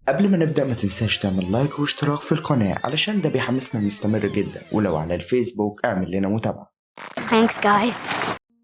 قبل ما نبدأ ما تنساش تعمل لايك واشتراك في القناة علشان ده بيحمسنا نستمر جدا، ولو على الفيسبوك اعمل لنا متابعة. Thanks guys.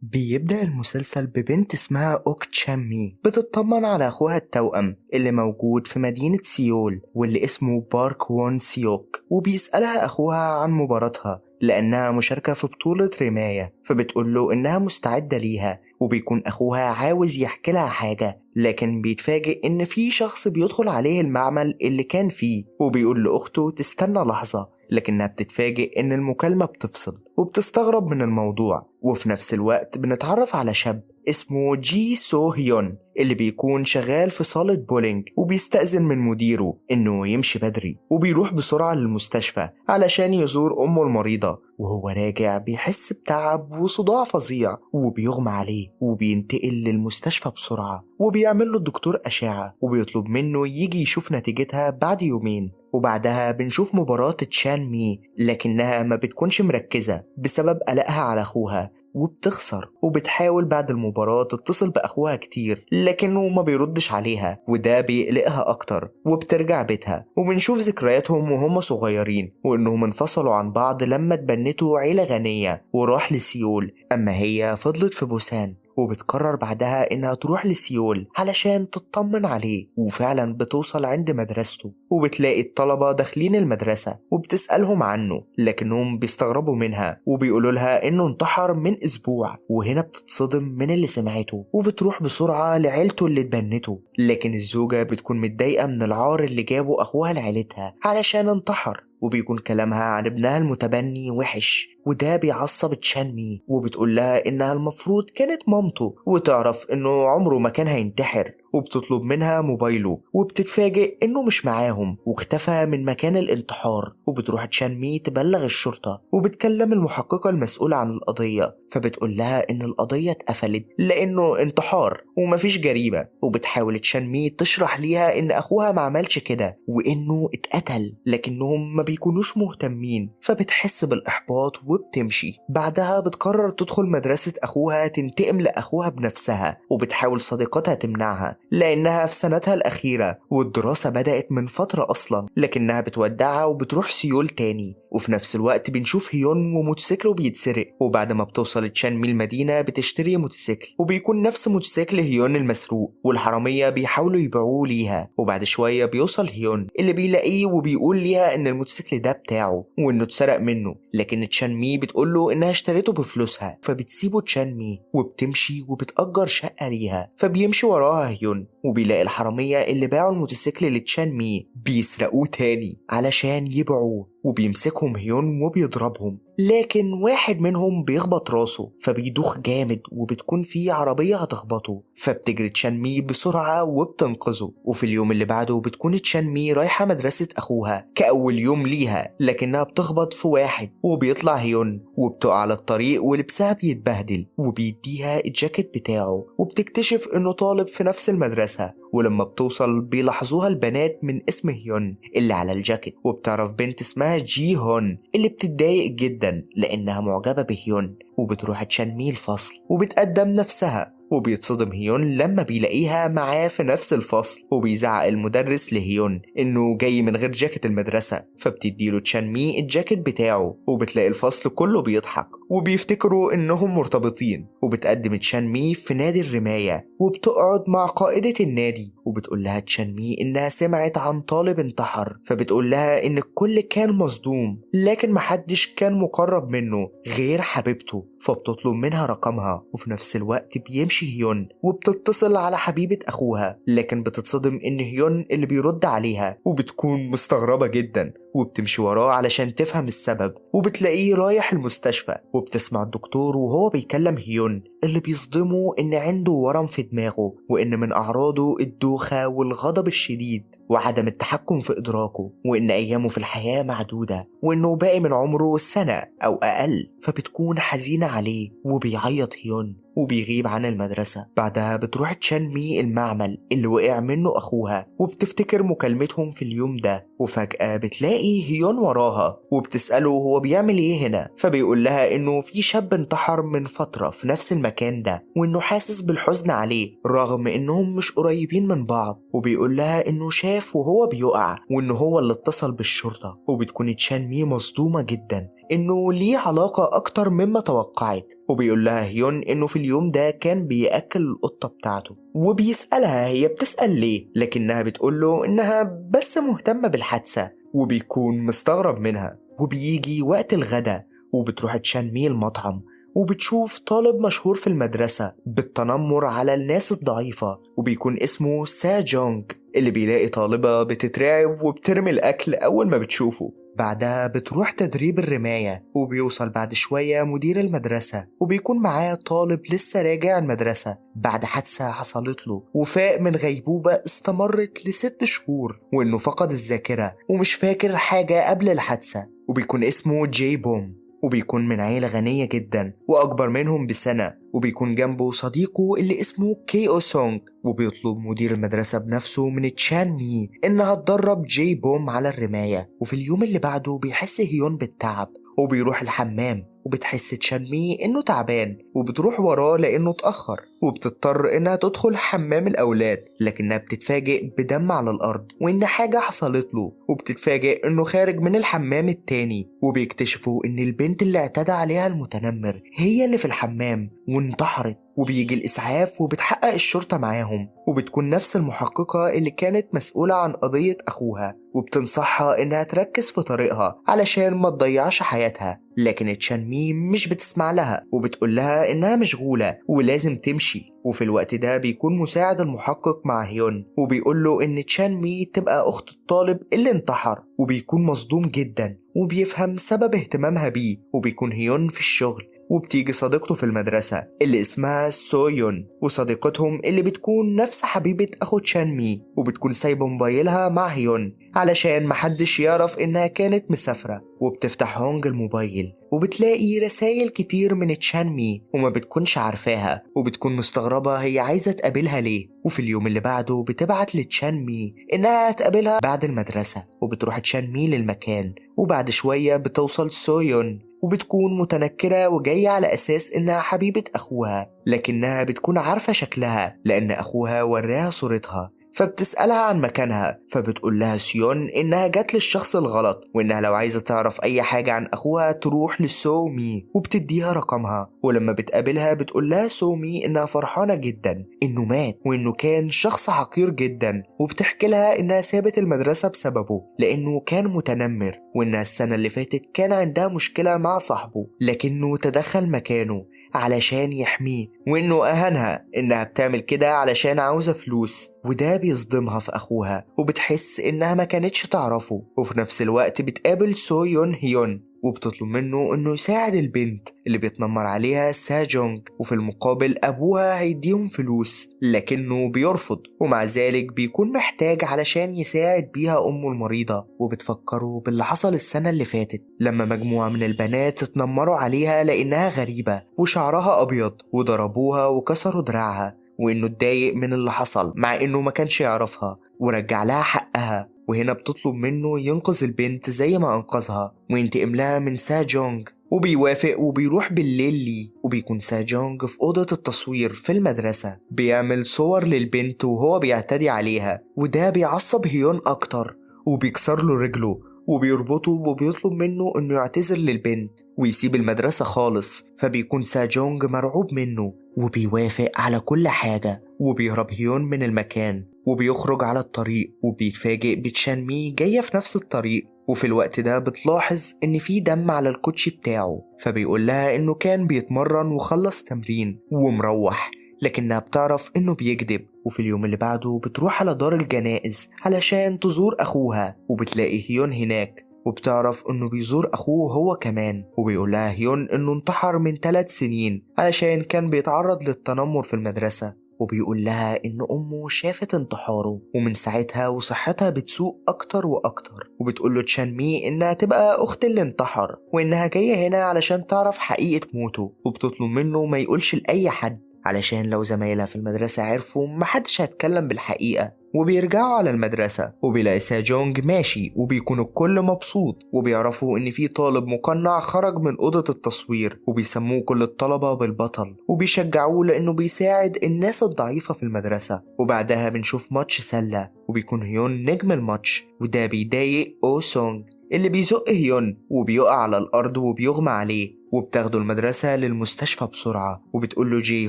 بيبدأ المسلسل ببنت اسمها أوك تشان مي بتطمن على أخوها التوأم اللي موجود في مدينة سيول واللي اسمه بارك وون سيوك، وبيسألها أخوها عن مباراتها لأنها مشاركة في بطولة رماية، فبتقول له إنها مستعدة ليها، وبيكون أخوها عاوز يحكي لها حاجة لكن بيتفاجئ إن في شخص بيدخل عليه المعمل اللي كان فيه، وبيقول لأخته تستنى لحظة، لكنها بتتفاجئ إن المكالمة بتفصل وبتستغرب من الموضوع. وفي نفس الوقت بنتعرف على شاب اسمه جي سو هيون اللي بيكون شغال في صالة بولينج، وبيستأذن من مديره إنه يمشي بدري، وبيروح بسرعة للمستشفى علشان يزور أمه المريضة. وهو راجع بيحس بتعب وصداع فظيع وبيغمى عليه، وبينتقل للمستشفى بسرعة وبيعمل له الدكتور أشعة وبيطلب منه يجي يشوف نتيجتها بعد يومين. وبعدها بنشوف مباراة تشان مي لكنها ما بتكونش مركزة بسبب قلقها على أخوها وبتخسر، وبتحاول بعد المباراة تتصل بأخوها كتير لكنه ما بيردش عليها، وده بيقلقها أكتر، وبترجع بيتها وبنشوف ذكرياتهم وهم صغيرين وإنهم انفصلوا عن بعض لما اتبنتوا عيلة غنية وراح لسيول، أما هي فضلت في بوسان. وبتقرر بعدها إنها تروح لسيول علشان تطمن عليه، وفعلا بتوصل عند مدرسته وبتلاقي الطلبة داخلين المدرسة وبتسألهم عنه لكنهم بيستغربوا منها وبيقولوا لها إنه انتحر من أسبوع. وهنا بتتصدم من اللي سمعته وبتروح بسرعة لعيلته اللي اتبنته، لكن الزوجة بتكون متضايقة من العار اللي جابه أخوها لعيلتها علشان انتحر، وبيكون كلامها عن ابنها المتبني وحش، وده بيعصب تشان مي وبتقول لها إنها المفروض كانت مامته وتعرف إنه عمره ما كان هينتحر، وبتطلب منها موبايله وبتتفاجئ إنه مش معاهم واختفى من مكان الانتحار. وبتروح تشان مي تبلغ الشرطة وبتكلم المحققة المسؤولة عن القضية، فبتقول لها إن القضية اتقفلت لأنه انتحار ومفيش جريمة، وبتحاول تشان مي تشرح ليها إن أخوها ما عملش كده وإنه اتقتل لكنهم ما بيكونوش مهتمين، فبتحس بالإحباط وبتمشي. بعدها بتقرر تدخل مدرسة أخوها تنتقم لأخوها بنفسها، وبتحاول صديقتها تمنعها لأنها في سنتها الأخيرة والدراسة بدأت من فترة أصلا، لكنها بتودعها وبتروح سيول تاني. وفي نفس الوقت بنشوف هيون وموتوسيكله بيتسرق، وبعد ما بتوصل تشان مي المدينة بتشتري موتوسيكل وبيكون نفس موتوسيكل هيون المسروق، والحرامية بيحاولوا يبيعوه ليها. وبعد شوية بيوصل هيون اللي بيلاقيه وبيقول ليها إن الموتوسيكل ده بتاعه وإنه اتسرق منه، لكن تشان مي بتقوله إنها اشتريته بفلوسها، فبتسيبه تشان مي وبتمشي وبتأجر شقة ليها. فبيمشي وراها هيون وبيلاقي الحرامية اللي باعوا الموتوسيكل لتشان مي بيسرقوه تاني علشان يبيعوه، وبيمسكهم هيون وبيضربهم، لكن واحد منهم بيخبط راسه فبيدوخ جامد وبتكون فيه عربية هتخبطه، فبتجري تشان مي بسرعة وبتنقذه. وفي اليوم اللي بعده بتكون تشان مي رايحة مدرسة أخوها كأول يوم ليها لكنها بتخبط في واحد وبيطلع هيون وبتقع على الطريق ولبسها بيتبهدل، وبيديها الجاكيت بتاعه وبتكتشف إنه طالب في نفس المدرسة. ولما بتوصل بيلاحظوها البنات من اسم هيون اللي على الجاكيت، وبتعرف بنت اسمها جي هون اللي بتتضايق جدا لأنها معجبة بهيون، وبتروح تشان مي الفصل وبتقدم نفسها، وبيتصدم هيون لما بيلاقيها معاه في نفس الفصل، وبيزعق المدرس لهيون إنه جاي من غير جاكيت المدرسة، فبتديله تشان مي الجاكيت بتاعه، وبتلاقي الفصل كله بيضحك وبيفتكروا إنهم مرتبطين. وبتقدم تشان مي في نادي الرماية وبتقعد مع قائدة النادي، وبتقول لها تشان مي إنها سمعت عن طالب انتحر، فبتقول لها إن الكل كان مصدوم لكن محدش كان مقرب منه غير حبيبته، فبتطلب منها رقمها. وفي نفس الوقت بيمشي هيون وبتتصل على حبيبة أخوها، لكن بتتصدم إن هيون اللي بيرد عليها وبتكون مستغربة جدا وبتمشي وراه علشان تفهم السبب، وبتلاقيه رايح المستشفى وبتسمع الدكتور وهو بيكلم هيون اللي بيصدمه إن عنده ورم في دماغه، وإن من أعراضه الدوخة والغضب الشديد وعدم التحكم في إدراكه، وإن أيامه في الحياة معدودة وإنه باقي من عمره سنة أو أقل. فبتكون حزينة عليه وبيعيط هيون وبيغيب عن المدرسة. بعدها بتروح تشان مي المعمل اللي وقع منه أخوها وبتفتكر مكالمتهم في اليوم ده، وفجأة بتلاقي هيون وراها وبتسأله هو بيعمل ايه هنا، فبيقول لها انه في شاب انتحر من فترة في نفس المكان ده وانه حاسس بالحزن عليه رغم انهم مش قريبين من بعض، وبيقول لها انه شاف وهو بيقع وانه هو اللي اتصل بالشرطة. وبتكون تشان مي مصدومة جدا انه ليه علاقة اكتر مما توقعت، وبيقول لها هيون انه في اليوم ده كان بيأكل القطة بتاعته، وبيسألها هي بتسأل ليه، لكنها بتقوله انها بس مهتمة بالحادثة، وبيكون مستغرب منها. وبيجي وقت الغدا وبتروح تشان مي المطعم وبتشوف طالب مشهور في المدرسة بالتنمر على الناس الضعيفة، وبيكون اسمه سا جونج، اللي بيلاقي طالبة بتترعب وبترمي الأكل أول ما بتشوفه. بعدها بتروح تدريب الرماية وبيوصل بعد شوية مدير المدرسة وبيكون معاه طالب لسه راجع المدرسة بعد حادثة حصلت له وفاق من غيبوبة استمرت ل6 شهور، وإنه فقد الذاكرة ومش فاكر حاجة قبل الحادثة. وبيكون اسمه جاي بوم وبيكون من عيلة غنية جدا وأكبر منهم بسنة، وبيكون جنبه صديقه اللي اسمه كي أو سونج. وبيطلب مدير المدرسة بنفسه من تشان مي إنها تدرب جاي بوم على الرماية. وفي اليوم اللي بعده بيحس هيون بالتعب وبيروح الحمام، وبتحس تشان مي إنه تعبان وبتروح وراه لأنه اتأخر، وبتضطر إنها تدخل حمام الأولاد لكنها بتتفاجئ بدم على الأرض وإن حاجة حصلت له، وبتتفاجئ إنه خارج من الحمام التاني وبيكتشفوا إن البنت اللي اعتدى عليها المتنمر هي اللي في الحمام وانتحرت. وبيجي الإسعاف وبتحقق الشرطة معاهم، وبتكون نفس المحققة اللي كانت مسؤولة عن قضية أخوها وبتنصحها إنها تركز في طريقها علشان ما تضيعش حياتها. لكن تشان مي مش بتسمع لها وبتقول لها إنها مشغولة ولازم تمشي. وفي الوقت ده بيكون مساعد المحقق مع هيون وبيقول له إن تشان مي تبقى أخت الطالب اللي انتحر، وبيكون مصدوم جدا وبيفهم سبب اهتمامها بيه. وبيكون هيون في الشغل وبتيجي صديقته في المدرسة اللي اسمها سويون وصديقتهم اللي بتكون نفس حبيبة أخو تشان مي، وبتكون سايبة موبايلها مع هيون علشان محدش يعرف إنها كانت مسافرة. وبتفتح هونج الموبايل وبتلاقي رسائل كتير من تشان مي وما بتكونش عارفاها، وبتكون مستغربة هي عايزة تقابلها ليه. وفي اليوم اللي بعده بتبعت لتشان مي إنها هتقابلها بعد المدرسة، وبتروح تشان مي للمكان. وبعد شوية بتوصل سويون وبتكون متنكرة وجاية على أساس إنها حبيبة أخوها، لكنها بتكون عارفة شكلها لأن أخوها وراها صورتها، فبتسألها عن مكانها. فبتقول لها سيون إنها جات للشخص الغلط وإنها لو عايزة تعرف أي حاجة عن أخوها تروح لسومي، وبتديها رقمها. ولما بتقابلها بتقول لها سومي إنها فرحانة جدا إنه مات وإنه كان شخص حقير جدا، وبتحكي لها إنها سابت المدرسة بسببه لأنه كان متنمر، وإنها السنة اللي فاتت كان عندها مشكلة مع صاحبه لكنه تدخل مكانه علشان يحميه، وإنه أهانها إنها بتعمل كده علشان عاوزة فلوس. وده بيصدمها في أخوها وبتحس إنها ما كانتش تعرفه. وفي نفس الوقت بتقابل سو يون هيون وبتطلب منه إنه يساعد البنت اللي بيتنمر عليها سا جونج، وفي المقابل أبوها هيديهم فلوس لكنه بيرفض، ومع ذلك بيكون محتاج علشان يساعد بيها أمه المريضة. وبتفكره باللي حصل السنة اللي فاتت لما مجموعة من البنات اتنمروا عليها لأنها غريبة وشعرها أبيض وضربوها وكسروا دراعها، وإنه اتضايق من اللي حصل مع إنه ما كانش يعرفها ورجع لها حقها. وهنا بتطلب منه ينقذ البنت زي ما أنقذها وينتقم لها من سا جونج، وبيوافق وبيروح بالليل ليه. وبيكون سا جونج في أوضة التصوير في المدرسة بيعمل صور للبنت وهو بيعتدي عليها، وده بيعصب هيون أكتر وبيكسر له رجله وبيربطه وبيطلب منه انه يعتذر للبنت ويسيب المدرسة خالص. فبيكون سا جونج مرعوب منه وبيوافق على كل حاجة، وبيهرب هيون من المكان وبيخرج على الطريق وبيتفاجئ بتشان مي جاية في نفس الطريق. وفي الوقت ده بتلاحظ ان في دم على الكوتشي بتاعه، فبيقول لها انه كان بيتمرن وخلص تمرين ومروح، لكنها بتعرف انه بيكذب. وفي اليوم اللي بعده بتروح على دار الجنائز علشان تزور اخوها، وبتلاقي هيون هناك وبتعرف انه بيزور اخوه هو كمان، وبيقول لها هيون انه انتحر من 3 سنين علشان كان بيتعرض للتنمر في المدرسة. وبيقول لها ان امه شافت انتحاره ومن ساعتها وصحتها بتسوء اكتر واكتر. وبتقول له تشان مي انها تبقى اخت اللي انتحر وانها جاية هنا علشان تعرف حقيقة موته، وبتطلب منه ما يقولش لأي حد. علشان لو زمايلها في المدرسة عرفوا محدش هيتكلم بالحقيقة. وبيرجعوا على المدرسة وبيلاقي ساجونج ماشي وبيكون الكل مبسوط، وبيعرفوا ان في طالب مقنع خرج من أوضة التصوير وبيسموه كل الطلبة بالبطل وبيشجعوه لانه بيساعد الناس الضعيفة في المدرسة. وبعدها بنشوف ماتش سلة وبيكون هيون نجم الماتش، وده بيضايق أو سونج اللي بيزق هيون وبيقع على الأرض وبيغمى عليه، وبتاخده المدرسة للمستشفى بسرعة وبتقوله جي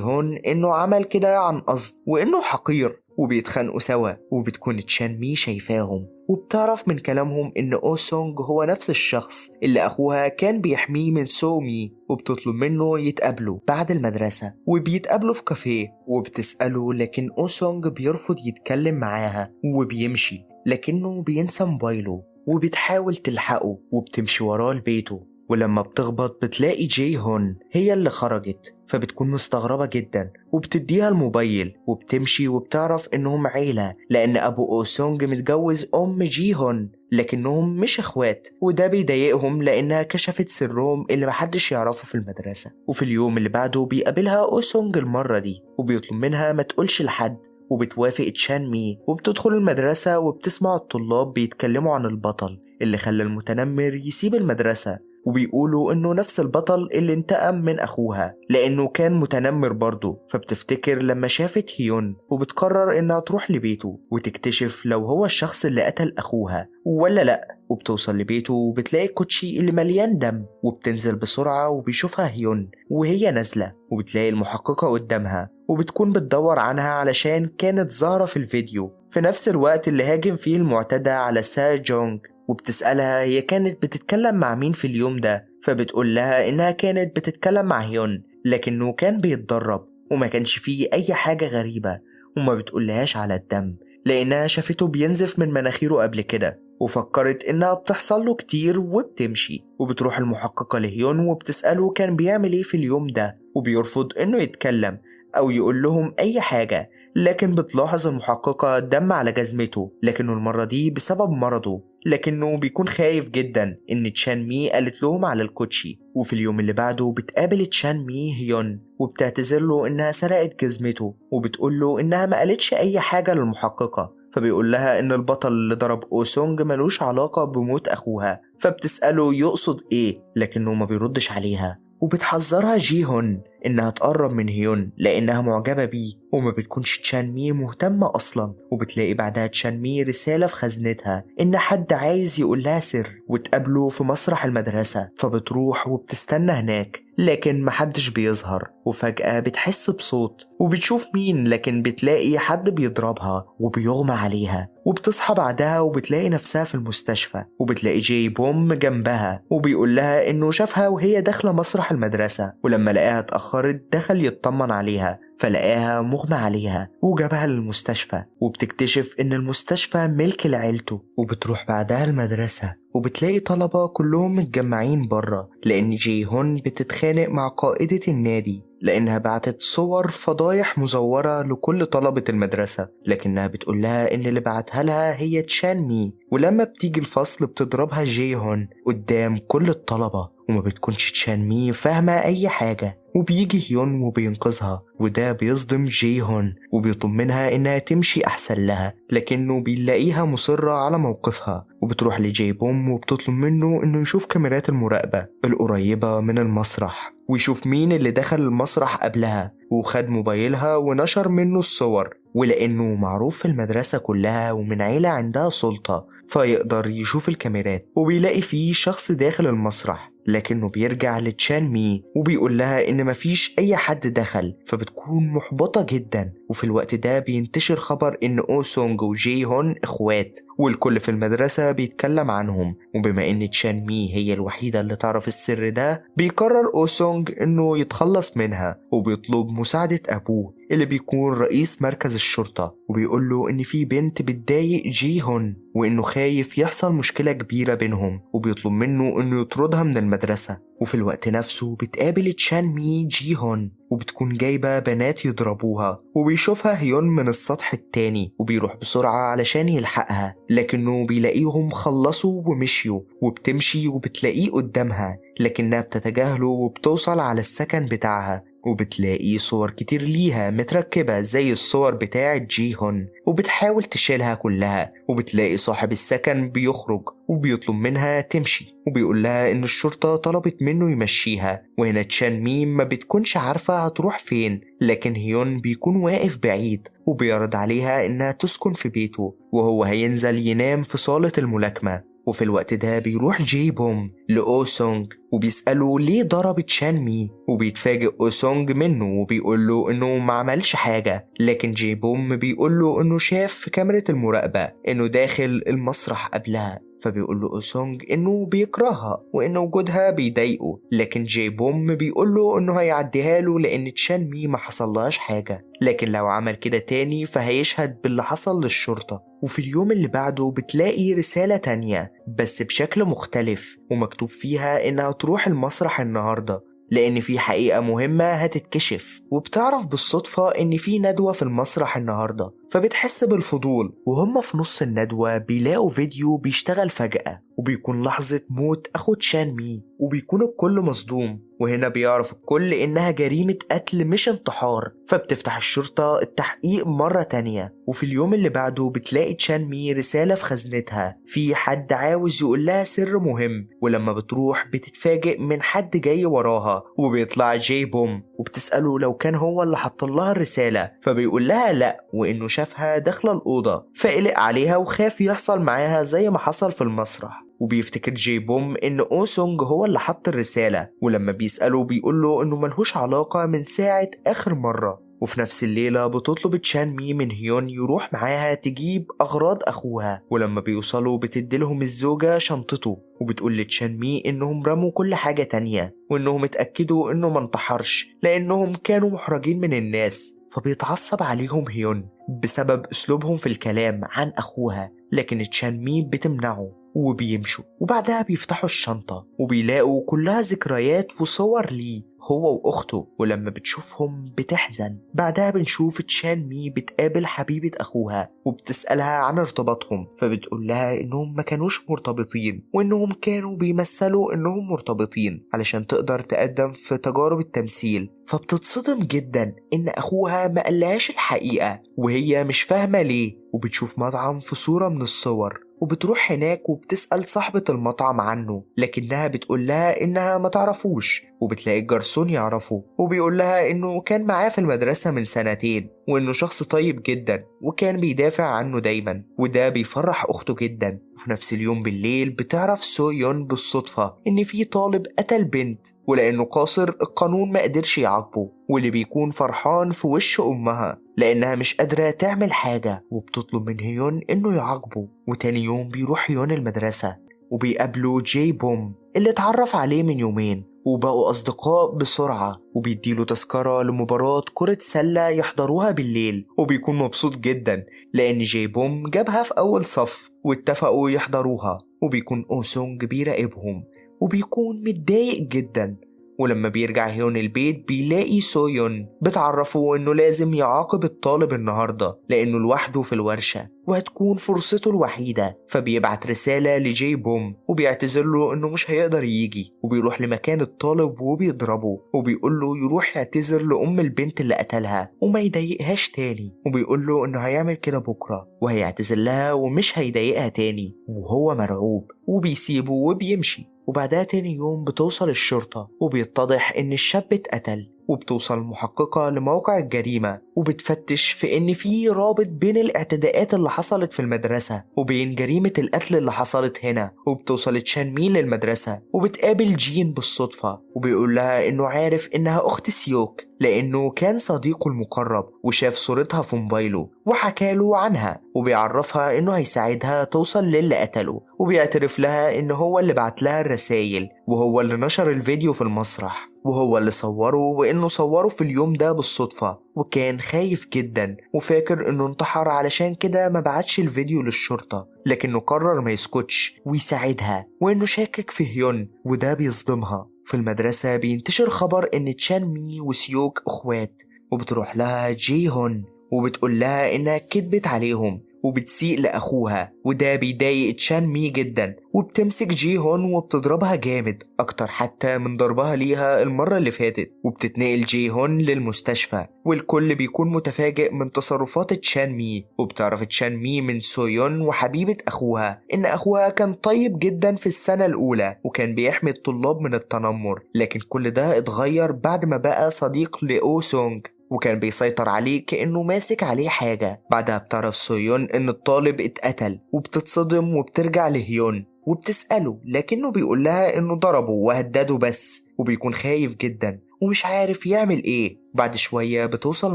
هون إنه عمل كده عن قصد وإنه حقير، وبيتخانقوا سوا. وبتكون تشان مي شايفاهم وبتعرف من كلامهم إن أو سونج هو نفس الشخص اللي أخوها كان بيحميه من سو مي، وبتطلب منه يتقابلوا بعد المدرسة وبيتقابلوا في كافيه وبتسأله، لكن أو سونج بيرفض يتكلم معاها وبيمشي، لكنه بينسى موبايله وبتحاول تلحقه وبتمشي وراه لبيته. ولما بتخبط بتلاقي جي هون هي اللي خرجت، فبتكون مستغربة جدا وبتديها الموبايل وبتمشي وبتعرف انهم عيلة لان ابو او سونج متجوز ام جي هون، لكنهم مش اخوات، وده بيضايقهم لانها كشفت سرهم اللي محدش يعرفه في المدرسة. وفي اليوم اللي بعده بيقابلها او سونج المرة دي وبيطلب منها ما تقولش لحد، وبتوافق تشان مي وبتدخل المدرسة وبتسمع الطلاب بيتكلموا عن البطل اللي خلى المتنمر يسيب المدرسة، وبيقولوا انه نفس البطل اللي انتقم من اخوها لانه كان متنمر برضه. فبتفتكر لما شافت هيون وبتقرر انها تروح لبيته وتكتشف لو هو الشخص اللي قتل اخوها ولا لا. وبتوصل لبيته وبتلاقي كوتشي اللي مليان دم وبتنزل بسرعة وبيشوفها هيون وهي نازلة، وبتلاقي المحققة قدامها وبتكون بتدور عنها علشان كانت ظاهرة في الفيديو في نفس الوقت اللي هاجم فيه المعتدى على سا جونج. وبتسألها هي كانت بتتكلم مع مين في اليوم ده، فبتقول لها إنها كانت بتتكلم مع هيون لكنه كان بيتدرب وما كانش فيه أي حاجة غريبة، وما بتقولهاش على الدم لأنها شافته بينزف من مناخيره قبل كده وفكرت إنها بتحصل له كتير. وبتمشي وبتروح المحققة لهيون وبتسأله كان بيعمل إيه في اليوم ده، وبيرفض إنه يتكلم أو يقول لهم أي حاجة، لكن بتلاحظ المحققة دم على جزمته لكنه المرة دي بسبب مرضه، لكنه بيكون خايف جدا إن تشان مي قالت لهم على الكوتشي. وفي اليوم اللي بعده بتقابل تشان مي هيون وبتعتذر له إنها سرقت جزمته وبتقول له إنها ما قالتش أي حاجة للمحققة، فبيقول لها إن البطل اللي ضرب أو سونج ملوش علاقة بموت أخوها، فبتسأله يقصد إيه لكنه ما بيردش عليها. وبتحذرها جي هون إنها تقرب من هيون لأنها معجبة بيه، وما بتكونش تشان مي مهتمة أصلا. وبتلاقي بعدها تشان مي رسالة في خزنتها إن حد عايز يقول لها سر وتقابله في مسرح المدرسة، فبتروح وبتستنى هناك لكن محدش بيظهر. وفجأة بتحس بصوت وبتشوف مين، لكن بتلاقي حد بيضربها وبيغمى عليها. وبتصحى بعدها وبتلاقي نفسها في المستشفى وبتلاقي جاي بوم جنبها وبيقول لها إنه شافها وهي داخلة مسرح المدرسة، ولما لقاها اتأخرت دخل يطمن عليها فلقاها مغمى عليها وجابها للمستشفى. وبتكتشف إن المستشفى ملك لعيلته، وبتروح بعدها المدرسة وبتلاقي طلبة كلهم متجمعين برا لأن جي هون بتتخانق مع قائدة النادي لأنها بعتت صور فضايح مزورة لكل طلبة المدرسة، لكنها بتقول لها إن اللي بعتها لها هي تشان مي. ولما بتيجي الفصل بتضربها جي هون قدام كل الطلبة، وما بتكونش تشان مي فاهمة أي حاجة. وبيجي هيون وبينقذها، وده بيصدم جي هون وبيطلب منها إنها تمشي أحسن لها، لكنه بيلاقيها مصرة على موقفها. وبتروح لجي بوم وبتطلب منه إنه يشوف كاميرات المراقبة القريبة من المسرح ويشوف مين اللي دخل المسرح قبلها وخد موبايلها ونشر منه الصور، ولأنه معروف في المدرسة كلها ومن عيلة عندها سلطة فيقدر يشوف الكاميرات. وبيلاقي فيه شخص داخل المسرح لكنه بيرجع لتشان مي وبيقول لها إن مفيش أي حد دخل، فبتكون محبطة جدا. وفي الوقت ده بينتشر خبر إن أو سونج وجي هون إخوات والكل في المدرسة بيتكلم عنهم، وبما إن تشان مي هي الوحيدة اللي تعرف السر ده بيقرر أو سونج إنه يتخلص منها وبيطلب مساعدة أبوه اللي بيكون رئيس مركز الشرطة، وبيقول له إن في بنت بتضايق جي هون وإنه خايف يحصل مشكلة كبيرة بينهم، وبيطلب منه إنه يطردها من المدرسة. وفي الوقت نفسه بتقابل تشان مي جي هون وبتكون جايبة بنات يضربوها، وبيشوفها هيون من السطح التاني وبيروح بسرعة علشان يلحقها، لكنه بيلاقيهم خلصوا ومشيوا. وبتمشي وبتلاقيه قدامها لكنها بتتجاهله وبتوصل على السكن بتاعها، وبتلاقي صور كتير ليها متركبة زي الصور بتاعة جي هون، وبتحاول تشيلها كلها. وبتلاقي صاحب السكن بيخرج وبيطلب منها تمشي، وبيقول لها إن الشرطة طلبت منه يمشيها. وهنا تشان مي ما بتكونش عارفة هتروح فين، لكن هيون بيكون واقف بعيد وبيعرض عليها إنها تسكن في بيته، وهو هينزل ينام في صالة الملاكمة. وفي الوقت ده بيروح جي بوم لأو سونج وبيسأله ليه ضرب تشان مي، وبيتفاجئ أو سونج منه وبيقول له إنه ما عملش حاجة. لكن جي بوم بيقول له إنه شاف في كاميرا المراقبة إنه داخل المسرح قبلها، فبيقول له أو سونج إنه بيكرهها وإن وجودها بيضايقه. لكن جي بوم بيقول له إنه هيعديها له لأن تشان مي ما حصلهاش حاجة، لكن لو عمل كده تاني فهيشهد باللي حصل للشرطة. وفي اليوم اللي بعده بتلاقي رسالة تانية بس بشكل مختلف، ومكتوب فيها إنها تروح المسرح النهاردة لأن في حقيقة مهمة هتتكشف. وبتعرف بالصدفة إن في ندوة في المسرح النهاردة، فبتحس بالفضول. وهم في نص الندوة بيلاقوا فيديو بيشتغل فجأة، وبيكون لحظة موت أخو تشان مي، وبيكون الكل مصدوم. وهنا بيعرف الكل إنها جريمة قتل مش انتحار، فبتفتح الشرطة التحقيق مرة تانية. وفي اليوم اللي بعده بتلاقي تشان مي رسالة في خزنتها في حد عاوز يقول لها سر مهم، ولما بتروح بتتفاجئ من حد جاي وراها وبيطلع جي بوم، وبتسأله لو كان هو اللي حط لها الرسالة، فبيقول لها لأ، وإنه شافها داخلة الأوضة فقلق عليها وخاف يحصل معاها زي ما حصل في المسرح. وبيفتكر جي بوم إن أو سونج هو اللي حط الرسالة، ولما بيسأله بيقول له إنه ملهوش علاقة من ساعة آخر مرة. وفي نفس الليلة بتطلب تشان مي من هيون يروح معاها تجيب أغراض أخوها، ولما بيوصلوا بتديلهم الزوجة شنطته، وبتقول لتشان مي إنهم رموا كل حاجة تانية وإنهم اتأكدوا إنه ما انتحرش لأنهم كانوا محرجين من الناس. فبيتعصب عليهم هيون بسبب أسلوبهم في الكلام عن أخوها، لكن تشان مي بتمنعه وبيمشوا. وبعدها بيفتحوا الشنطة وبيلاقوا كلها ذكريات وصور ليه هو وأخته، ولما بتشوفهم بتحزن. بعدها بنشوف تشان مي بتقابل حبيبة أخوها وبتسألها عن ارتباطهم، فبتقول لها إنهم ما كانوش مرتبطين وإنهم كانوا بيمثلوا إنهم مرتبطين علشان تقدر تقدم في تجارب التمثيل. فبتتصدم جدا إن أخوها ما قالهاش الحقيقة وهي مش فاهمة ليه. وبتشوف مطعم في صورة من الصور وبتروح هناك وبتسأل صاحبة المطعم عنه، لكنها بتقول لها إنها ما تعرفوش. وبتلاقي الجرسون يعرفه وبيقول لها إنه كان معاه في المدرسة من سنتين وإنه شخص طيب جدا وكان بيدافع عنه دايما، وده بيفرح أخته جدا. وفي نفس اليوم بالليل بتعرف سو يون بالصدفة إن في طالب قتل بنت، ولأنه قاصر القانون ما قدرش يعاقبه، واللي بيكون فرحان في وش أمها لأنها مش قادرة تعمل حاجة، وبتطلب من هيون إنه يعاقبه. وتاني يوم بيروح هيون المدرسة وبيقابله جي بوم اللي اتعرف عليه من يومين وبقوا أصدقاء بسرعة، وبيديله تذكرة لمباراة كرة سلة يحضروها بالليل. وبيكون مبسوط جدا لأن جي بوم جابها في أول صف واتفقوا يحضروها، وبيكون أو سونج بيراقبهم وبيكون متضايق جدا. ولما بيرجع هيون البيت بيلاقي سويون بتعرفه انه لازم يعاقب الطالب النهاردة لانه لوحده في الورشة وهتكون فرصته الوحيدة. فبيبعت رسالة لجي بوم وبيعتذر له انه مش هيقدر يجي، وبيروح لمكان الطالب وبيضربه وبيقول له يروح يعتذر لأم البنت اللي قتلها وما يضايقهاش تاني، وبيقول له انه هيعمل كده بكرة وهيعتذر لها ومش هيضايقها تاني. وهو مرعوب وبيسيبه وبيمشي. وبعدها تاني يوم بتوصل الشرطة وبيتضح إن الشاب اتقتل، وبتوصل المحققة لموقع الجريمة وبتفتش في إن في رابط بين الاعتداءات اللي حصلت في المدرسة وبين جريمة القتل اللي حصلت هنا. وبتوصل تشان مي للمدرسة وبتقابل جين بالصدفة وبيقول لها إنه عارف إنها أخت سيوك لأنه كان صديقه المقرب وشاف صورتها في موبايله وحكاله عنها، وبيعرفها إنه هيساعدها توصل للي قتله، وبيعترف لها إنه هو اللي بعت لها الرسايل وهو اللي نشر الفيديو في المسرح وهو اللي صوره، وإنه صوره في اليوم ده بالصدفة وكان خايف جدا وفاكر إنه انتحر علشان كده ما بعتش الفيديو للشرطة، لكنه قرر ما يسكتش ويساعدها وإنه شاكك في هيون وده بيصدمها. في المدرسة بينتشر خبر إن تشان مي وسيوك أخوات، وبتروح لها جي هون وبتقول لها إنها كدبت عليهم وبتسيء لأخوها، وده بيضايق تشان مي جدا، وبتمسك جي هون وبتضربها جامد أكتر حتى من ضربها ليها المرة اللي فاتت. وبتتنقل جي هون للمستشفى، والكل بيكون متفاجئ من تصرفات تشان مي. وبتعرف تشان مي من سويون وحبيبة أخوها إن أخوها كان طيب جدا في السنة الأولى وكان بيحمي الطلاب من التنمر، لكن كل ده اتغير بعد ما بقى صديق لأو سونج وكان بيسيطر عليه كأنه ماسك عليه حاجة. بعدها بتعرف سويون إن الطالب اتقتل، وبتتصدم وبترجع لهيون وبتسأله، لكنه بيقول لها إنه ضربه وهدده بس، وبيكون خايف جدا ومش عارف يعمل إيه. بعد شوية بتوصل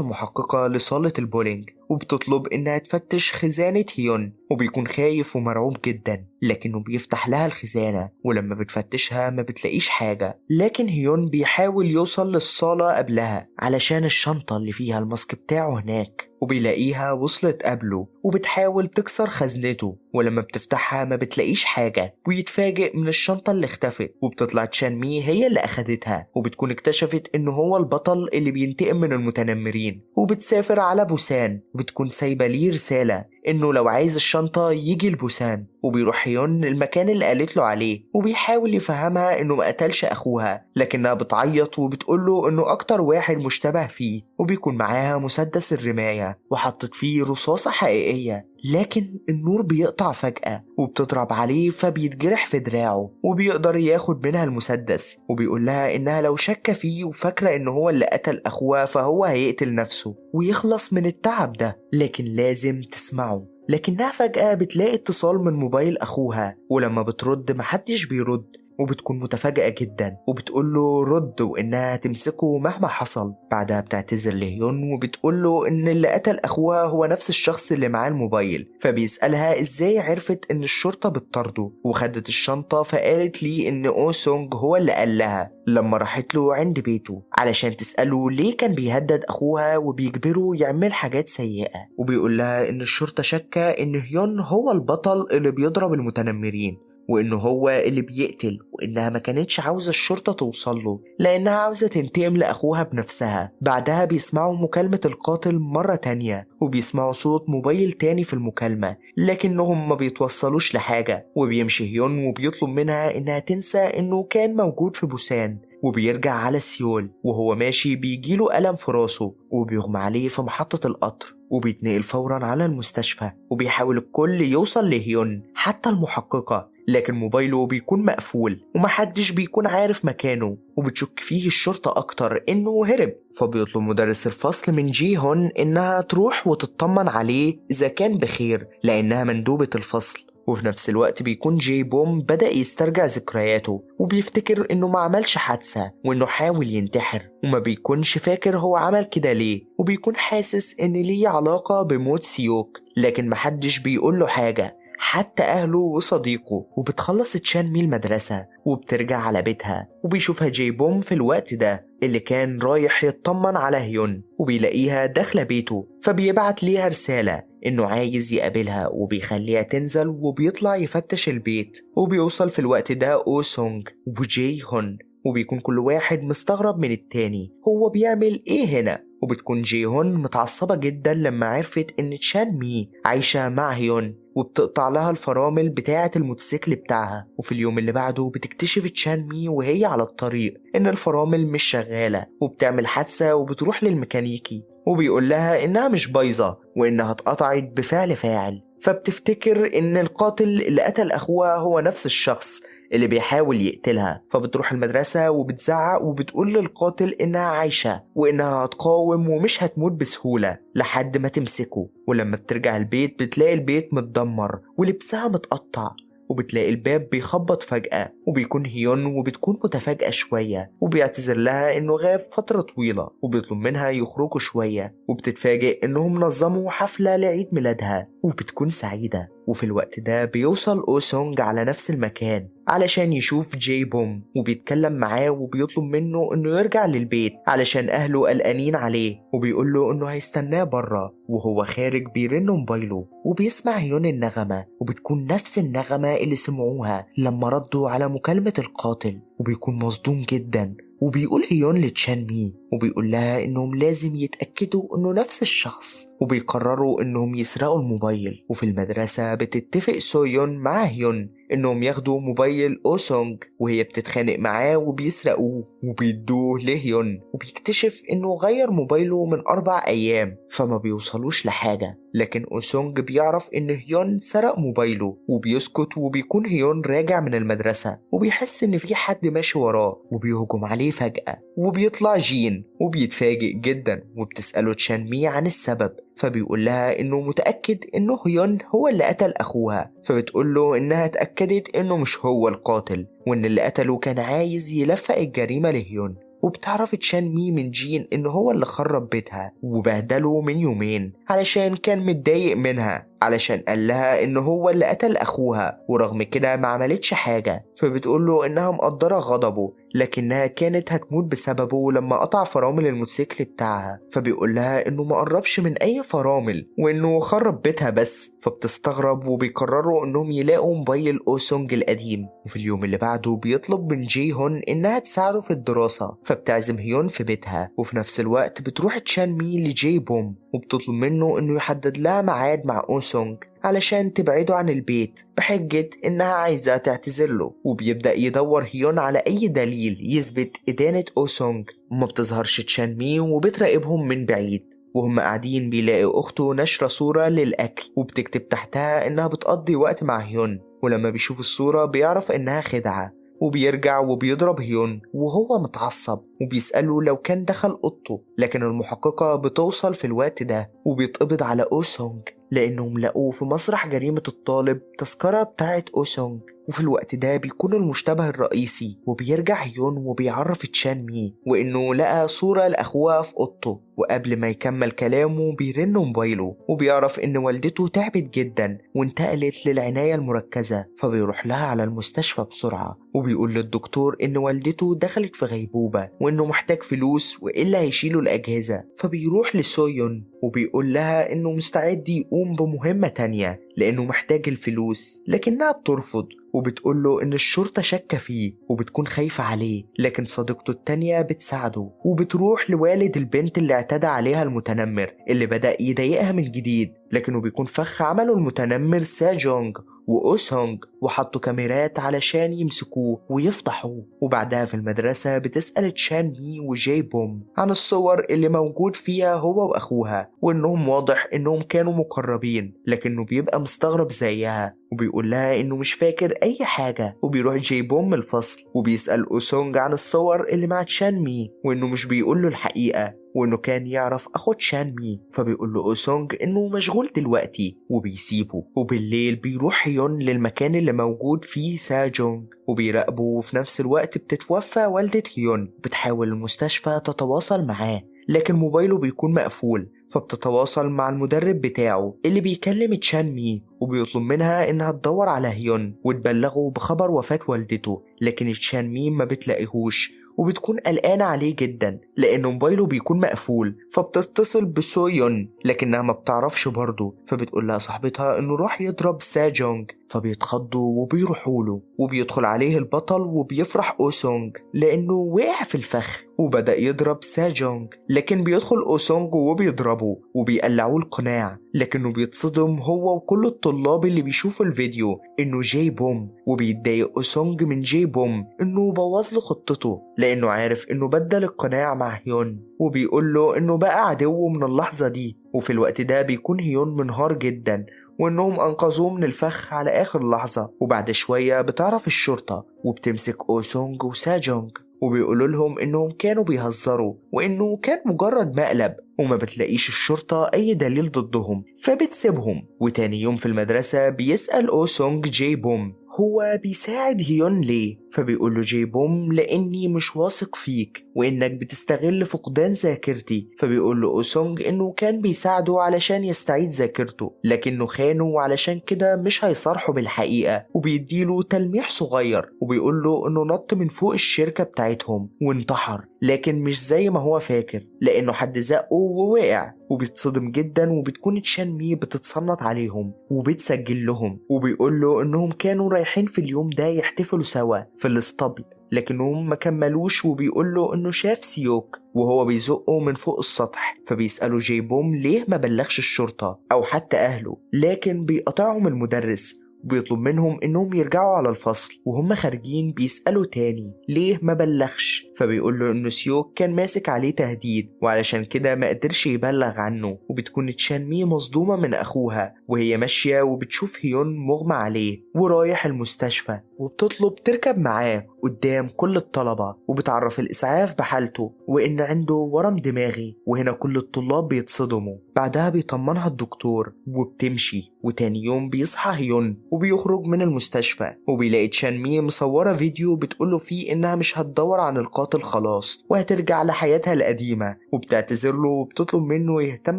المحققة لصالة البولينج وبتطلب إنها تفتش خزانة هيون، وبيكون خايف ومرعوب جدا، لكنه بيفتح لها الخزانة ولما بتفتشها ما بتلاقيش حاجة. لكن هيون بيحاول يوصل للصالة قبلها علشان الشنطة اللي فيها الماسك بتاعه هناك، وبيلاقيها وصلت قبله وبتحاول تكسر خزنته، ولما بتفتحها ما بتلاقيش حاجة ويتفاجئ من الشنطة اللي اختفت. وبتطلع تشان مي هي اللي أخدتها، وبتكون اكتشفت إنه هو البطل اللي بينتقم من المتنمرين. وبتسافر على بوسان وبتكون سايبة ليه رسالة إنه لو عايز الشنطة يجي لبوسان، وبيروح هيون المكان اللي قالت له عليه وبيحاول يفهمها إنه ما قتلش أخوها، لكنها بتعيط وبتقوله إنه أكتر واحد مشتبه فيه، وبيكون معاها مسدس الرماية وحطت فيه رصاصة حقيقية. لكن النور بيقطع فجأة وبتضرب عليه فبيتجرح في دراعه، وبيقدر ياخد منها المسدس، وبيقول لها إنها لو شك فيه وفاكرة إنه هو اللي قتل أخوها فهو هيقتل نفسه ويخلص من التعب ده، لكن لازم تسمعه. لكنها فجأة بتلاقي اتصال من موبايل أخوها، ولما بترد محدش بيرد، وبتكون متفاجئة جدا وبتقوله رد وإنها تمسكه مهما حصل. بعدها بتعتذر لهيون وبتقوله إن اللي قتل أخوها هو نفس الشخص اللي معاه الموبايل، فبيسألها إزاي عرفت إن الشرطة بتطارده، وخدت الشنطة فقالت لي إن أو سونج هو اللي قال لها لما راحت له عند بيته علشان تسأله ليه كان بيهدد أخوها وبيجبره يعمل حاجات سيئة. وبيقول لها إن الشرطة شاكة إن هيون هو البطل اللي بيضرب المتنمرين، وإنه هو اللي بيقتل، وإنها ما كانتش عاوزة الشرطة توصله لأنها عاوزة تنتقم لأخوها بنفسها. بعدها بيسمعوا مكالمة القاتل مرة تانية، وبيسمعوا صوت موبايل تاني في المكالمة، لكنهم ما بيتوصلوش لحاجة. وبيمشي هيون وبيطلب منها إنها تنسى إنه كان موجود في بوسان، وبيرجع على سيول. وهو ماشي بيجيله ألم في راسه وبيغمى عليه في محطة القطر، وبيتنقل فورا على المستشفى. وبيحاول الكل يوصل لهيون حتى المحققة، لكن موبايله بيكون مقفول ومحدش بيكون عارف مكانه، وبتشك فيه الشرطة أكتر إنه هرب. فبيطلب مدرس الفصل من جي هون إنها تروح وتطمن عليه إذا كان بخير لأنها مندوبة الفصل. وفي نفس الوقت بيكون جي بوم بدأ يسترجع ذكرياته وبيفتكر إنه ما عملش حادثة وإنه حاول ينتحر، وما بيكونش فاكر هو عمل كده ليه، وبيكون حاسس إن ليه علاقة بموت سيوك، لكن محدش بيقوله حاجة حتى أهله وصديقه. وبتخلص تشان مي المدرسة وبترجع على بيتها، وبيشوفها جي بوم في الوقت ده اللي كان رايح يطمن على هيون، وبيلاقيها داخلة بيته، فبيبعت ليها رسالة إنه عايز يقابلها، وبيخليها تنزل وبيطلع يفتش البيت. وبيوصل في الوقت ده أو سونج وجي هون، وبيكون كل واحد مستغرب من التاني هو بيعمل إيه هنا. وبتكون جي هون متعصبة جدا لما عرفت إن تشان مي عايشة مع هيون، وبتقطع لها الفرامل بتاعة الموتوسيكل بتاعها. وفي اليوم اللي بعده بتكتشف تشان مي وهي على الطريق إن الفرامل مش شغالة، وبتعمل حادثة وبتروح للميكانيكي وبيقول لها إنها مش بايظة وإنها اتقطعت بفعل فاعل. فبتفتكر إن القاتل اللي قتل أخوها هو نفس الشخص اللي بيحاول يقتلها، فبتروح المدرسة وبتزعق وبتقول للقاتل إنها عايشة وإنها هتقاوم ومش هتموت بسهولة لحد ما تمسكه. ولما بترجع البيت بتلاقي البيت متدمر ولبسها متقطع، وبتلاقي الباب بيخبط فجأة، وبيكون هيون وبتكون متفاجئة شوية، وبيعتذر لها إنه غاب فترة طويلة وبيطلب منها يخرجوا شوية. وبتتفاجئ إنهم نظموا حفلة لعيد ميلادها وبتكون سعيدة. وفي الوقت ده بيوصل أو سونج على نفس المكان علشان يشوف جي بوم، وبيتكلم معاه وبيطلب منه إنه يرجع للبيت علشان أهله قلقانين عليه، وبيقول له إنه هيستناه برا. وهو خارج بيرن موبايله وبيسمع هيون النغمة، وبتكون نفس النغمة اللي سمعوها لما ردوا على مكالمة القاتل، وبيكون مصدوم جدا. وبيقول هيون لتشان مي وبيقول لها إنهم لازم يتأكدوا إنه نفس الشخص، وبيقرروا إنهم يسرقوا الموبايل. وفي المدرسة بتتفق سويون مع هيون إنهم ياخدوا موبايل أوسونج، وهي بتتخانق معاه وبيسرقوه وبيدوه لهيون، وبيكتشف إنه غير موبايله من 4 أيام فما بيوصلوش لحاجة. لكن أوسونج بيعرف إن هيون سرق موبايله وبيسكت، وبيكون هيون راجع من المدرسة وبيحس إن في حد ماشي وراه وبيهجم عليه فجأة، وبيطلع جين وبيتفاجئ جدا وبتسأله تشان مي عن السبب، فبيقول لها إنه متأكد إنه هيون هو اللي قتل أخوها، فبتقول له إنها اتأكدت إنه مش هو القاتل، وإن اللي قتله كان عايز يلفق الجريمة لهيون. وبتعرف تشان مي من جين إنه هو اللي خرب بيتها وبهدله من يومين علشان كان متضايق منها، علشان قال لها إنه هو اللي قتل أخوها، ورغم كده ما عملتش حاجة. فبتقول له إنها مقدرة غضبه، لكنها كانت هتموت بسببه لما قطع فرامل الموتوسيكل بتاعها. فبيقول لها إنه ما قربش من أي فرامل وإنه خرب بيتها بس. فبتستغرب وبيقرروا إنهم يلاقوا موبايل أوسونج القديم. وفي اليوم اللي بعده بيطلب من جي هون إنها تساعده في الدراسة، فبتعزم هيون في بيتها. وفي نفس الوقت بتروح تشان مي لجي بوم وبتطلب منه إنه يحدد لها ميعاد مع أوسونج علشان تبعده عن البيت بحجة إنها عايزة تعتذر له. وبيبدأ يدور هيون على أي دليل يثبت إدانة أوسونج. وما بتظهرش تشان مي وبتراقبهم من بعيد، وهم قاعدين بيلاقي أخته نشرة صورة للأكل وبتكتب تحتها إنها بتقضي وقت مع هيون. ولما بيشوف الصورة بيعرف إنها خدعة، وبيرجع وبيضرب هيون وهو متعصب وبيسأله لو كان دخل أوضته. لكن المحققة بتوصل في الوقت ده وبيتقبض على أوسونج لأنهم لقوه في مسرح جريمة الطالب تذكرة بتاعة أوسونج. وفي الوقت ده بيكون المشتبه الرئيسي، وبيرجع هيون وبيعرف تشان مي وإنه لقى صورة لأخوها في أوضته. وقبل ما يكمل كلامه بيرن موبايله وبيعرف إن والدته تعبت جدا وانتقلت للعناية المركزة، فبيروح لها على المستشفى بسرعة وبيقول للدكتور إن والدته دخلت في غيبوبة وإنه محتاج فلوس وإلا هيشيلوا الأجهزة. فبيروح لسويون وبيقول لها إنه مستعد يقوم بمهمة تانية لأنه محتاج الفلوس، لكنها بترفض وبتقول له إن الشرطة شاكة فيه وبتكون خايفة عليه. لكن صديقته التانية بتساعده وبتروح لوالد البنت اللي اعتدى عليها المتنمر اللي بدأ يضايقها من جديد، لكنه بيكون فخ عمله المتنمر ساجونج وأوسونج وحطوا كاميرات علشان يمسكوه ويفضحوه. وبعدها في المدرسة بتسأل تشان مي وجي بوم عن الصور اللي موجود فيها هو وأخوها، وإنهم واضح إنهم كانوا مقربين، لكنه بيبقى مستغرب زيها وبيقول لها إنه مش فاكر أي حاجة. وبيروح جي بوم الفصل وبيسأل أوسونج عن الصور اللي مع تشان مي وإنه مش بيقول له الحقيقة وإنه كان يعرف أخو تشان مي. فبيقول له أوسونج إنه مشغول دلوقتي وبيسيبه. وبالليل بيروح هيون للمكان اللي موجود فيه ساجونج وبيراقبه، وفي نفس الوقت بتتوفى والدة هيون. بتحاول المستشفى تتواصل معاه لكن موبايله بيكون مقفول، فبتتواصل مع المدرب بتاعه اللي بيكلم تشان مي وبيطلب منها إنها تدور على هيون وتبلغه بخبر وفاة والدته. لكن تشان مي ما بتلاقيهوش وبتكون قلقانة عليه جدا لأن موبايله بيكون مقفول. فبتتصل بسويون لكنها ما بتعرفش برضه، فبتقول لها صاحبتها إنه راح يضرب ساجونج. فبيتخضوا وبيروحوله وبيدخل عليه البطل وبيفرح أوسونج لأنه وقع في الفخ وبدأ يضرب ساجونج. لكن بيدخل أوسونج وبيضربه وبيقلعوه القناع، لكنه بيتصدم هو وكل الطلاب اللي بيشوفوا الفيديو إنه جاي بوم. وبيتضايق أوسونج من جاي بوم إنه بوظ له خطته لأنه عارف إنه بدل القناع مع هيون، وبيقول له إنه بقى عدوه من اللحظة دي. وفي الوقت ده بيكون هيون منهار جدا وإنهم أنقذوه من الفخ على آخر لحظة. وبعد شوية بتعرف الشرطة وبتمسك أوسونج وساجونج وبيقولوا لهم إنهم كانوا بيهزروا وإنه كان مجرد مقلب، وما بتلاقيش الشرطة أي دليل ضدهم فبتسيبهم. وتاني يوم في المدرسة بيسأل أوسونج جاي بوم هو بيساعد هيون ليه؟ فبيقول له جاي بوم لأني مش واثق فيك وإنك بتستغل فقدان ذاكرتي. فبيقول له أوسونج إنه كان بيساعده علشان يستعيد ذاكرته لكنه خانه وعلشان كده مش هيصارحه بالحقيقة، وبيديله تلميح صغير وبيقول له إنه نط من فوق الشركة بتاعتهم وانتحر، لكن مش زي ما هو فاكر لأنه حد زقه ووقع. وبيتصدم جدا وبتكون تشان مي بتتصنت عليهم وبتسجل لهم وبيقول له إنهم كانوا رايحين في اليوم ده يحتفلوا سوا في الاسطبل لكنهم ما كملوش، وبيقول له انه شاف سيوك وهو بيزقه من فوق السطح. فبيسألوا جاي بوم ليه ما بلغش الشرطة أو حتى أهله، لكن بيقطعهم المدرس وبيطلب منهم انهم يرجعوا على الفصل. وهم خارجين بيسألوا تاني ليه ما بلغش، فبيقول له انه سيوك كان ماسك عليه تهديد وعلشان كده ما قدرش يبلغ عنه. وبتكون تشان مي مصدومة من اخوها وهي ماشية وبتشوف هيون مغمى عليه ورايح المستشفى، وبتطلب تركب معاه قدام كل الطلبة وبتعرف الإسعاف بحالته وإن عنده ورم دماغي. وهنا كل الطلاب بيتصدموا. بعدها بيطمنها الدكتور وبتمشي. وتاني يوم بيصحى هيون وبيخرج من المستشفى وبيلاقي تشان مي مصورة فيديو بتقوله فيه إنها مش هتدور عن القاتل خلاص وهترجع لحياتها القديمة، وبتعتذر له وبتطلب منه يهتم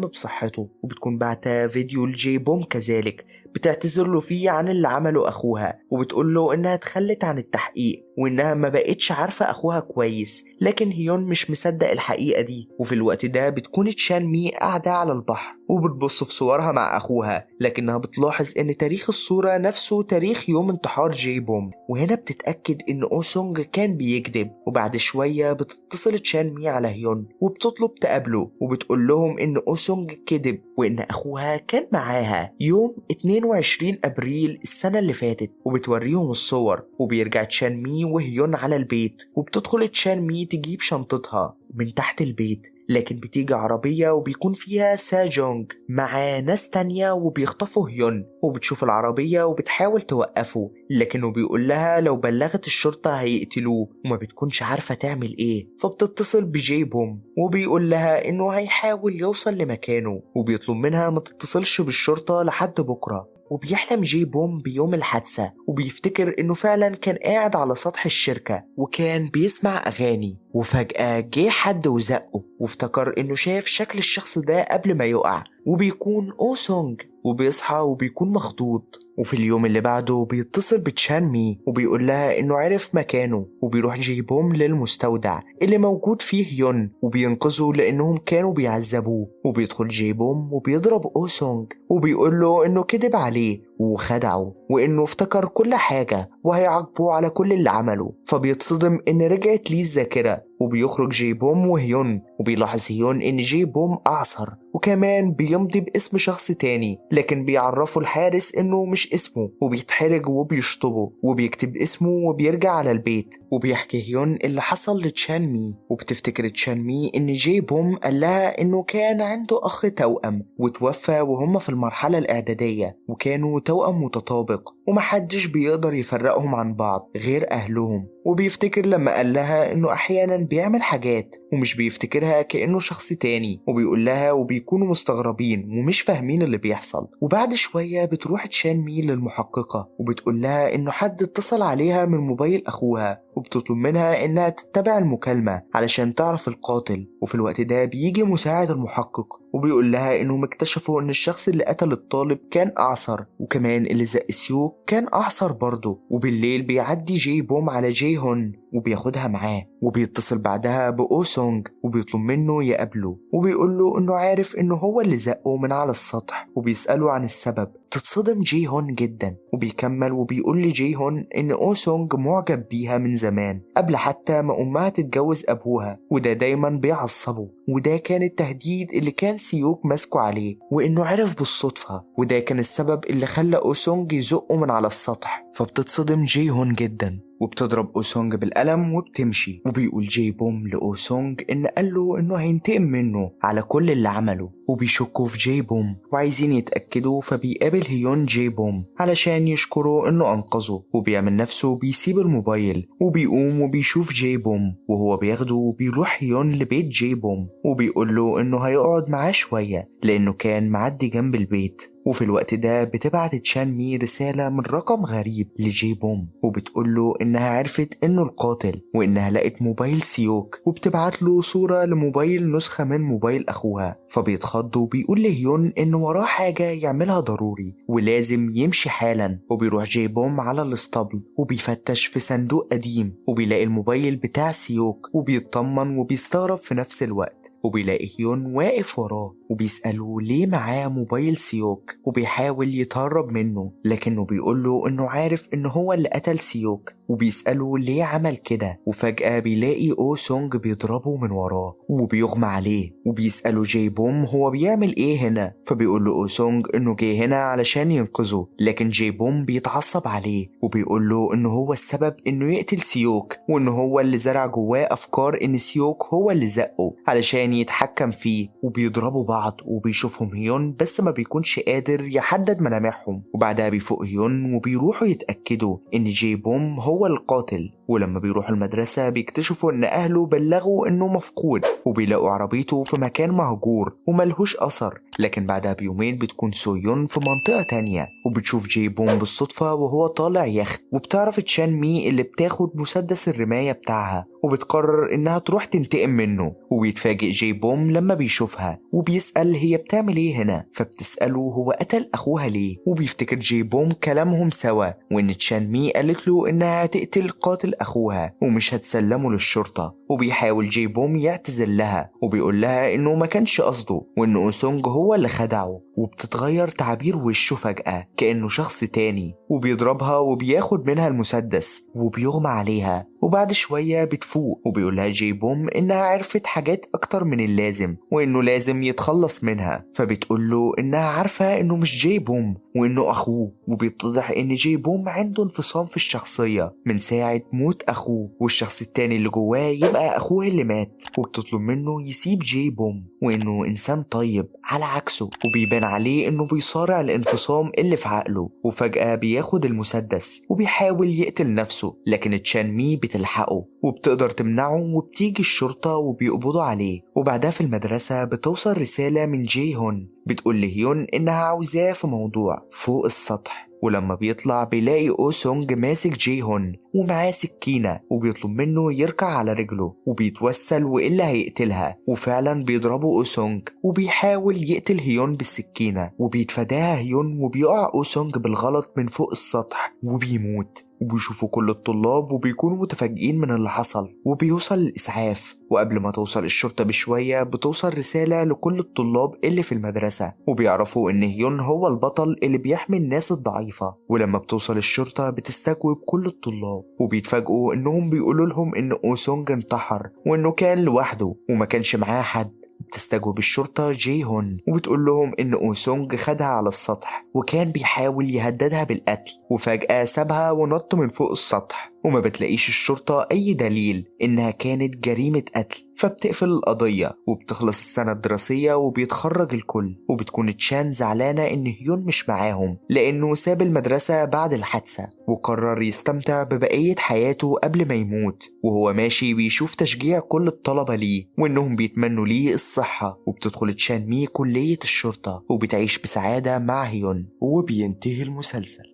بصحته. وبتكون بعتها فيديو لجاي بوم كذلك بتعتذر له فيه عن اللي عمله أخوها، وبتقول له إنها اتخلت عن التحقيق وإنها ما بقتش عارفة أخوها كويس. لكن هيون مش مصدق الحقيقة دي. وفي الوقت ده بتكون تشان مي قاعدة على البحر وبتبص في صورها مع أخوها، لكنها بتلاحظ إن تاريخ الصورة نفسه تاريخ يوم انتحار جاي بوم. وهنا بتتأكد إن أوسونج كان بيكذب. وبعد شوية بتتصل تشان مي على هيون وبتطلب تقابله وبتقول لهم إن أوسونج كذب وإن أخوها كان معاها يوم 22 أبريل السنة اللي فاتت. وبتوريهم الصور وبيرجع تشان مي وهيون على البيت. وبتدخل تشان مي تجيب شنطتها من تحت البيت، لكن بتيجي عربية وبيكون فيها سا جونج مع ناس تانية وبيخطفوا هيون. وبتشوف العربية وبتحاول توقفه، لكنه بيقول لها لو بلغت الشرطة هيقتلوه وما بتكونش عارفة تعمل ايه. فبتتصل بجاي بوم وبيقول لها انه هيحاول يوصل لمكانه وبيطلب منها ما تتصلش بالشرطة لحد بكرة. وبيحلم جاي بوم بيوم الحادثة وبيفتكر انه فعلا كان قاعد على سطح الشركة وكان بيسمع اغاني، وفجأة جه حد وزقه وافتكر انه شاف شكل الشخص ده قبل ما يقع وبيكون أوسونج. وبيصحى وبيكون مخضوض. وفي اليوم اللي بعده بيتصل بتشان مي وبيقول لها انه عرف مكانه وبيروح جاي بوم للمستودع اللي موجود فيه هيون وبينقذه لانهم كانوا بيعذبوه. وبيدخل جاي بوم وبيضرب أوسونج وبيقول له انه كذب عليه وخدعه وانه افتكر كل حاجة وهيعاقبه على كل اللي عمله. فبيتصدم ان رجعت ليه الذاكرة وبيخرج جاي بوم وهيون وبيلاحظ هيون ان جاي بوم اعصر وكمان بيمضي باسم شخص تاني، لكن بيعرفوا الحارس انه مش اسمه وبيتحرج وبيشطبه وبيكتب اسمه وبيرجع على البيت. وبيحكي هيون اللي حصل لتشان مي وبتفتكر تشان مي ان جاي بوم قال لها انه كان عنده اخ توأم وتوفى وهم في المرحلة الاعدادية وكانوا توأم متطابق ومحدش بيقدر يفرقهم عن بعض غير اهلهم. وبيفتكر لما قال لها انه احيانا بيعمل حاجات ومش بيفتكرها كأنه شخص تاني وبيقول لها وبيكونوا مستغربين ومش فاهمين اللي بيحصل. وبعد شوية بتروح تشان مي للمحققة وبتقول لها انه حد اتصل عليها من موبايل اخوها وبتطلب منها انها تتبع المكالمة علشان تعرف القاتل. وفي الوقت ده بيجي مساعد المحقق وبيقول لها انهم اكتشفوا ان الشخص اللي قتل الطالب كان اعصر وكمان اللي زق سيوك كان اعصر برضه. وبالليل بيعدي جاي بوم على جاي هون وبياخدها معاه وبيتصل بعدها بأوسونج وبيطلب منه يقابله وبيقول له انه عارف انه هو اللي زقه من على السطح وبيسأله عن السبب. تتصدم جاي هون جدا وبيكمل وبيقول لجاي هون ان أوسونج معجب بيها من زمان قبل حتى ما امها تتجوز ابوها وده دايما بيعصبه وده كان التهديد اللي كان سيوك ماسكه عليه وانه عرف بالصدفة وده كان السبب اللي خلى أوسونج يزقه من على السطح. فبتتصدم جاي هون جدا وبتضرب أوسونج بالقلم وبتمشي. وبيقول جاي بوم لأوسونج إن قاله إنه هينتقم منه على كل اللي عمله وبيشكوا في جاي بوم وعايزين يتأكدوا. فبيقابل هيون جاي بوم علشان يشكره إنه أنقذه وبيعمل نفسه بيسيب الموبايل وبيقوم وبيشوف جاي بوم وهو بياخده وبيروح هيون لبيت جاي بوم وبيقول له إنه هيقعد معاه شوية لأنه كان معدي جنب البيت. وفي الوقت ده بتبعت تشان مي رسالة من رقم غريب لجاي بوم وبتقول له إنها عرفت إنه القاتل وإنها لقت موبايل سيوك وبتبعت له صورة لموبايل نسخة من موبايل أخوها. فبيتخض وبيقول لهيون إنه وراه حاجة يعملها ضروري ولازم يمشي حالا. وبيروح جاي بوم على الاسطبل وبيفتش في صندوق قديم وبيلاقي الموبايل بتاع سيوك وبيطمن وبيستغرب في نفس الوقت. وبيلاقي هيون واقف وراه وبيسأله ليه معاه موبايل سيوك وبيحاول يتهرب منه، لكنه بيقوله انه عارف انه هو اللي قتل سيوك وبيسأله ليه عمل كده، وفجأة بيلاقي أو سونج بيضربه من وراه وبيغمى عليه، وبيسأله جاي بوم هو بيعمل ايه هنا، فبيقول له أو سونج انه جاي هنا علشان ينقذه، لكن جاي بوم بيتعصب عليه وبيقول له انه هو السبب انه يقتل سيوك، وانه هو اللي زرع جواه افكار ان سيوك هو اللي زقه علشان يتحكم فيه، وبيضربوا بعض وبيشوفهم هيون بس ما بيكونش قادر يحدد ملامحهم. وبعدها بيفوق هيون وبيروحوا يتأكدوا ان جاي بوم هو القاتل، ولما بيروحوا المدرسة بيكتشفوا ان اهله بلغوا انه مفقود، وبيلاقوا عربيته في مكان مهجور وملهوش اثر. لكن بعدها بيومين بتكون سويون في منطقة تانية وبتشوف جاي بوم بالصدفة وهو طالع يخت، وبتعرف تشان مي اللي بتاخد مسدس الرماية بتاعها وبتقرر انها تروح تنتقم منه. وبيتفاجئ جاي بوم لما بيشوفها وبيسأل هي بتعمل ايه هنا، فبتسأله هو قتل اخوها ليه، وبيفتكر جاي بوم كلامهم سوا وان تشان مي قالت له انها هتقتل قاتل اخوها ومش هتسلمه للشرطة. وبيحاول جاي بوم يعتذر لها وبيقول لها انه ما كانش قصده وان أوسونج هو اللي خدعه، وبتتغير تعابير وشه فجأة كأنه شخص تاني، وبيضربها وبياخد منها المسدس وبيغمى عليها. وبعد شوية بتفوق وبيقول لها جاي بوم إنها عرفت حاجات أكتر من اللازم وإنه لازم يتخلص منها، فبتقول له إنها عارفة إنه مش جاي بوم وإنه أخوه. وبيتضح إن جاي بوم عنده انفصام في الشخصية من ساعة موت أخوه، والشخص التاني اللي جواه يبقى أخوه اللي مات، وبتطلب منه يسيب جاي بوم وإنه إنسان طيب على عكسه، وبيبان عليه إنه بيصارع الانفصام اللي في عقله. وفجأة بياخد المسدس وبيحاول يقتل نفسه، لكن تشان مي بتلحقه وبتقدر تمنعه، وبتيجي الشرطة وبيقبضوا عليه. وبعدها في المدرسة بتوصل رسالة من جي هون بتقول لهيون إنها عاوزاه في موضوع فوق السطح، ولما بيطلع بيلاقي أو سونج ماسك جي هون ومعاه سكينة وبيطلب منه يركع على رجله وبيتوسل وإلا هيقتلها. وفعلا بيضربه أو سونج وبيحاول يقتل هيون بالسكينة وبيتفاداها هيون، وبيقع أو سونج بالغلط من فوق السطح وبيموت. وبيشوفوا كل الطلاب وبيكونوا متفاجئين من اللي حصل، وبيوصل الإسعاف. وقبل ما توصل الشرطة بشوية بتوصل رسالة لكل الطلاب اللي في المدرسة، وبيعرفوا إن هيون هو البطل اللي بيحمي الناس الضعيفة. ولما بتوصل الشرطة بتستجوب كل الطلاب وبيتفاجئوا إنهم بيقولوا لهم إن أوسونج انتحر وإنه كان لوحده وما كانش معاه حد. بتستجوب الشرطة جي هون وبتقول لهم إن أوسونج خدها على السطح وكان بيحاول يهددها بالقتل، وفجأة سابها ونط من فوق السطح. وما بتلاقيش الشرطة أي دليل إنها كانت جريمة قتل، فبتقفل القضية وبتخلص السنة الدراسية وبيتخرج الكل. وبتكون تشان زعلانة إن هيون مش معاهم لأنه ساب المدرسة بعد الحادثة وقرر يستمتع ببقية حياته قبل ما يموت. وهو ماشي بيشوف تشجيع كل الطلبة ليه وإنهم بيتمنوا ليه الصحة. وبتدخل تشان مي كلية الشرطة وبتعيش بسعادة مع هيون. وبينتهي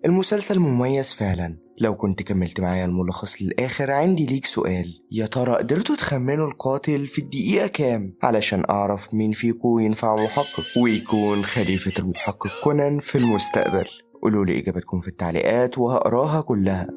المسلسل مميز فعلا. لو كنت كملت معايا الملخص للآخر عندي ليك سؤال، يا ترى قدرتوا تخمنوا القاتل في الدقيقة كام علشان أعرف مين فيكم ينفع محقق ويكون خليفة المحقق كونان في المستقبل؟ قولوا لي إجابتكم في التعليقات وهقراها كلها.